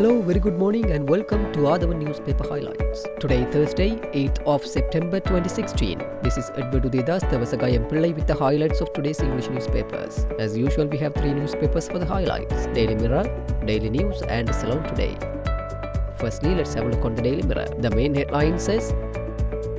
Hello, very good morning and welcome to Athavan newspaper highlights. Today, Thursday, 8th of September 2016. This is Edward Udidas, Devasagayam Pillai with the highlights of today's English newspapers. As usual, we have three newspapers for the highlights: Daily Mirror, Daily News and Ceylon Today. Firstly, let's have a look on the Daily Mirror. The main headline says,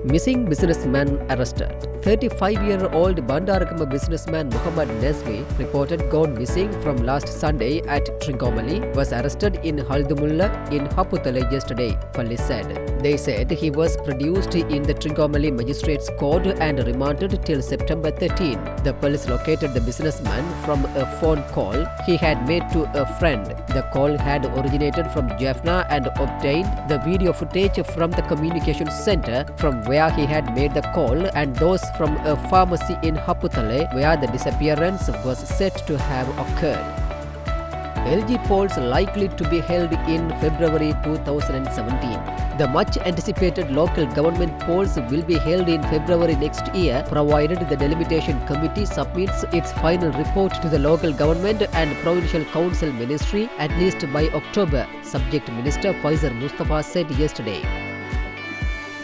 Missing businessman arrested. 35-year-old Bandarakama businessman Muhammad Nazri, reported gone missing from last Sunday at Trincomalee, was arrested in Haldumulla in Haputale yesterday, police said. They said he was produced in the Trincomalee Magistrates Court and remanded till September 13. The police located the businessman from a phone call he had made to a friend. The call had originated from Jaffna and obtained the video footage from the communications center from where he had made the call and those from a pharmacy in Haputale where the disappearance was said to have occurred. LG polls likely to be held in February 2017. The much anticipated local government polls will be held in February next year, provided the delimitation committee submits its final report to the local government and provincial council ministry at least by October, Subject Minister Faisal Mustafa said yesterday.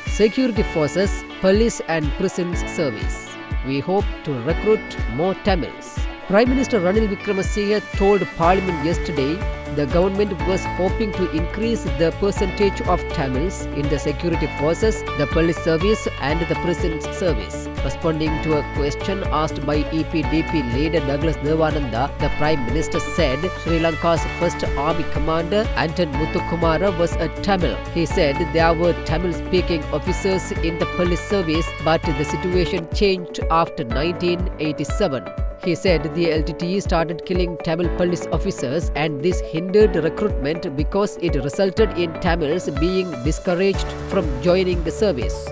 Security forces, police and prisons service. We hope to recruit more Tamils. Prime Minister Ranil Wickremesinghe told Parliament yesterday the government was hoping to increase the percentage of Tamils in the security forces, the police service and the prisons service. Responding to a question asked by EPDP leader Douglas Devananda, the Prime Minister said Sri Lanka's first army commander Anton Muthukumara was a Tamil. He said there were Tamil-speaking officers in the police service, but the situation changed after 1987. He said the LTTE started killing Tamil police officers and this hindered recruitment because it resulted in Tamils being discouraged from joining the service.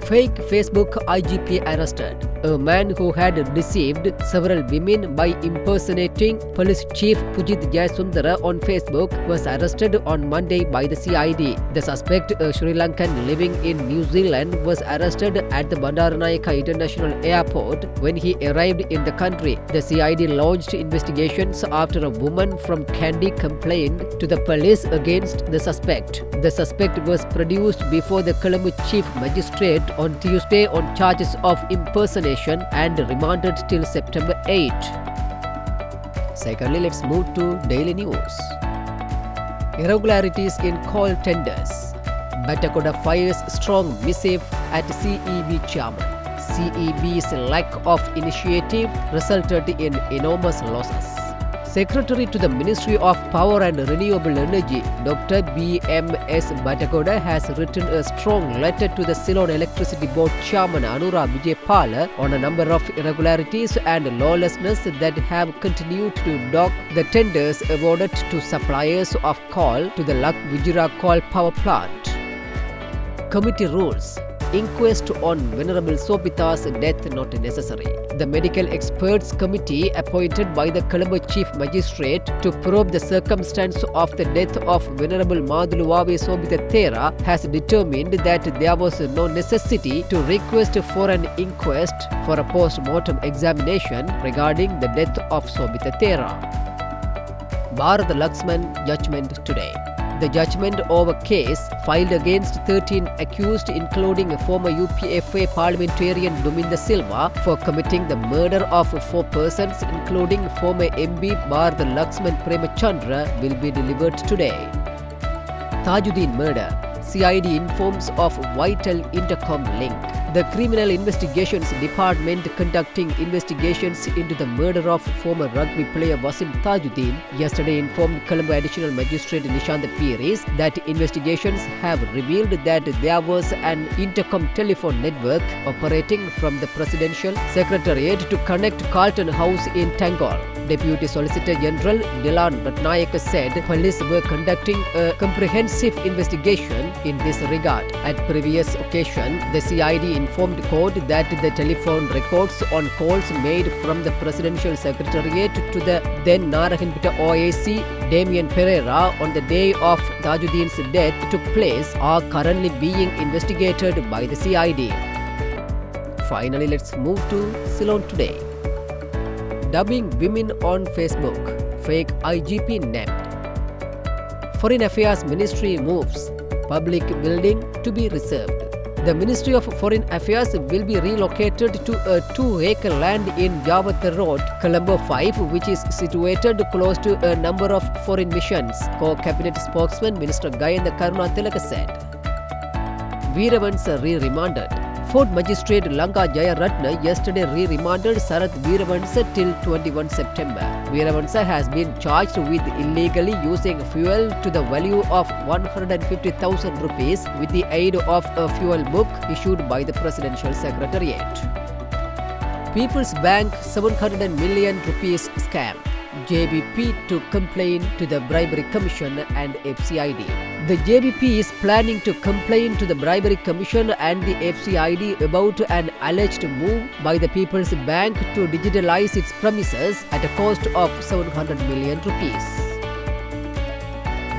Fake Facebook IGP arrested. A man who had deceived several women by impersonating Police Chief Pujith Jayasundara on Facebook was arrested on Monday by the CID. The suspect, a Sri Lankan living in New Zealand, was arrested at the Bandaranayake International Airport when he arrived in the country. The CID launched investigations after a woman from Kandy complained to the police against the suspect. The suspect was produced before the Colombo Chief Magistrate on Tuesday on charges of impersonation and remanded till September 8. Secondly, let's move to Daily News. Irregularities in call tenders. Batakoda fires strong missive at CEB chairman. CEB's lack of initiative resulted in enormous losses. Secretary to the Ministry of Power and Renewable Energy, Dr. B.M.S. Batakoda has written a strong letter to the Ceylon Electricity Board Chairman Anura Vijaypala on a number of irregularities and lawlessness that have continued to dog the tenders awarded to suppliers of coal to the Lak Vijira coal power plant. Committee rules. Inquest on Venerable Sobita's death not necessary. The medical experts committee appointed by the Colombo Chief Magistrate to probe the circumstance of the death of Venerable Madhuluwave Sobita Thera has determined that there was no necessity to request for an inquest for a post-mortem examination regarding the death of Sobita Thera. Bharat Laxman judgment today. The judgment over case filed against 13 accused, including former UPFA parliamentarian Duminda Silva, for committing the murder of 4 persons, including former MB Bharat Laxman Premachandra, will be delivered today. Tajuddin murder. CID informs of vital intercom link. The Criminal Investigations Department conducting investigations into the murder of former rugby player Wasim Tajuddin yesterday informed Colombo Additional Magistrate Nishant Piris that investigations have revealed that there was an intercom telephone network operating from the Presidential Secretariat to connect Carlton House in Tangol. Deputy Solicitor General Dilan Ratnayake said police were conducting a comprehensive investigation in this regard. At previous occasion, the CID informed court that the telephone records on calls made from the Presidential Secretariat to the then Narayanpeta OAC Damian Pereira on the day of Tajuddin's death took place are currently being investigated by the CID. Finally, let's move to Ceylon Today. Dubbing women on Facebook. Fake IGP nabbed. Foreign Affairs Ministry moves public building to be reserved. The Ministry of Foreign Affairs will be relocated to a 2-acre land in Jawatha Road, Colombo 5, which is situated close to a number of foreign missions, Co-Cabinet spokesman Minister Gayantha Karunatilaka said. Veeravansa re-remanded. Fourth Magistrate Lanka Jayaratna yesterday re-remanded Sarath Veeravansa till 21 September. Veeravansa has been charged with illegally using fuel to the value of 150,000 rupees with the aid of a fuel book issued by the Presidential Secretariat. People's Bank 700 million rupees scam. JVP to complain to the Bribery Commission and FCID. The JVP is planning to complain to the Bribery Commission and the FCID about an alleged move by the People's Bank to digitalize its premises at a cost of 700 million rupees.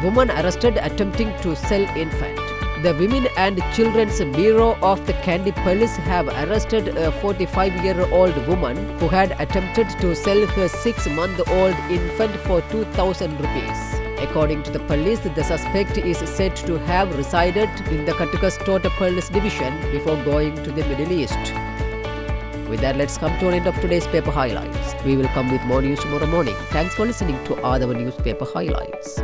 Woman arrested attempting to sell infant. The Women and Children's Bureau of the Kandy Police have arrested a 45-year-old woman who had attempted to sell her 6-month-old infant for 2,000 rupees. According to the police, the suspect is said to have resided in the Katukas Tota Police Division before going to the Middle East. With that, let's come to an end of today's paper highlights. We will come with more news tomorrow morning. Thanks for listening to Athavan Newspaper Highlights.